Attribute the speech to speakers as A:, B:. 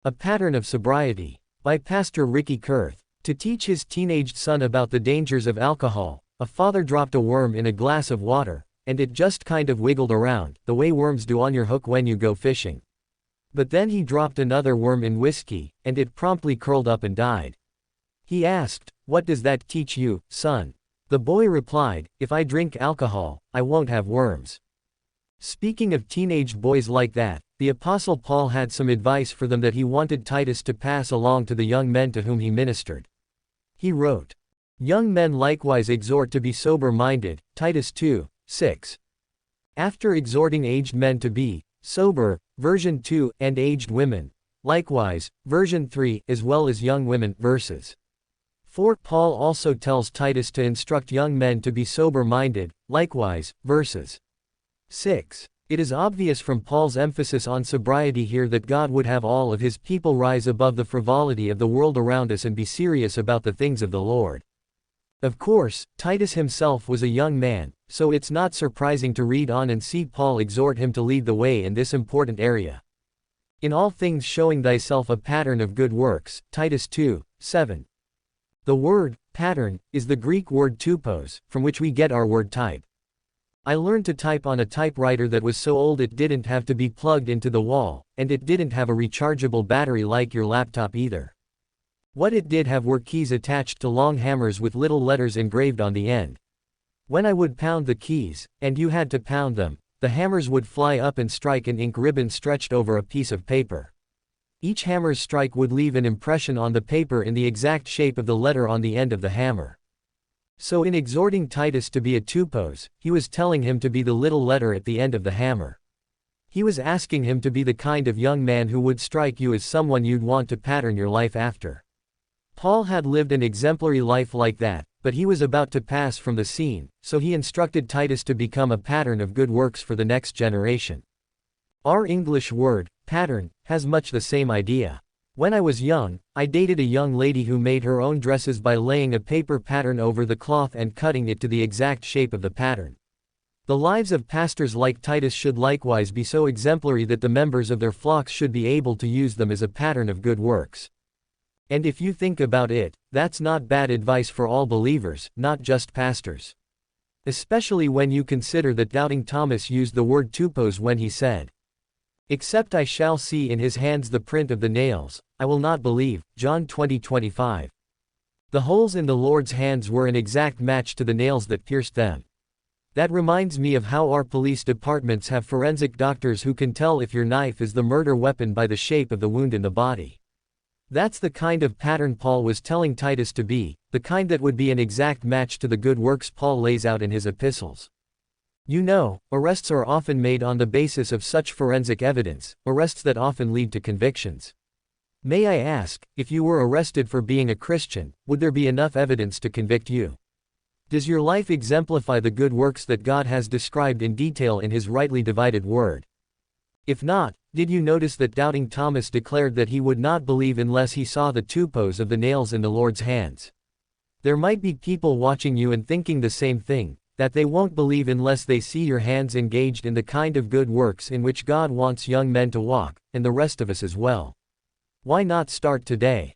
A: A Pattern of Sobriety. By Pastor Ricky Kurth. To teach his teenaged son about the dangers of alcohol, a father dropped a worm in a glass of water, and it just kind of wiggled around, the way worms do on your hook when you go fishing. But then he dropped another worm in whiskey, and it promptly curled up and died. He asked, "What does that teach you, son?" The boy replied, "If I drink alcohol, I won't have worms." Speaking of teenage boys like that, the Apostle Paul had some advice for them that he wanted Titus to pass along to the young men to whom he ministered. He wrote, "Young men likewise exhort to be sober-minded," Titus 2:6. After exhorting aged men to be sober, version 2, and aged women, likewise, version 3, as well as young women, verses 4. Paul also tells Titus to instruct young men to be sober-minded, likewise, verses 6. It is obvious from Paul's emphasis on sobriety here that God would have all of his people rise above the frivolity of the world around us and be serious about the things of the Lord. Of course, Titus himself was a young man, so it's not surprising to read on and see Paul exhort him to lead the way in this important area. In all things showing thyself a pattern of good works, Titus 2:7. The word, pattern, is the Greek word tupos, from which we get our word type. I learned to type on a typewriter that was so old it didn't have to be plugged into the wall, and it didn't have a rechargeable battery like your laptop either. What it did have were keys attached to long hammers with little letters engraved on the end. When I would pound the keys, and you had to pound them, the hammers would fly up and strike an ink ribbon stretched over a piece of paper. Each hammer's strike would leave an impression on the paper in the exact shape of the letter on the end of the hammer. So in exhorting Titus to be a tupos, he was telling him to be the little letter at the end of the hammer. He was asking him to be the kind of young man who would strike you as someone you'd want to pattern your life after. Paul had lived an exemplary life like that, but he was about to pass from the scene, so he instructed Titus to become a pattern of good works for the next generation. Our English word, pattern, has much the same idea. When I was young, I dated a young lady who made her own dresses by laying a paper pattern over the cloth and cutting it to the exact shape of the pattern. The lives of pastors like Titus should likewise be so exemplary that the members of their flocks should be able to use them as a pattern of good works. And if you think about it, that's not bad advice for all believers, not just pastors. Especially when you consider that doubting Thomas used the word tupos when he said, "Except I shall see in his hands the print of the nails, I will not believe," John 20:25. The holes in the Lord's hands were an exact match to the nails that pierced them. That reminds me of how our police departments have forensic doctors who can tell if your knife is the murder weapon by the shape of the wound in the body. That's the kind of pattern Paul was telling Titus to be, the kind that would be an exact match to the good works Paul lays out in his epistles. You know, arrests are often made on the basis of such forensic evidence, arrests that often lead to convictions. May I ask, if you were arrested for being a Christian, would there be enough evidence to convict you? Does your life exemplify the good works that God has described in detail in His rightly divided word? If not, did you notice that doubting Thomas declared that he would not believe unless he saw the tupos of the nails in the Lord's hands? There might be people watching you and thinking the same thing, that they won't believe unless they see your hands engaged in the kind of good works in which God wants young men to walk, and the rest of us as well. Why not start today?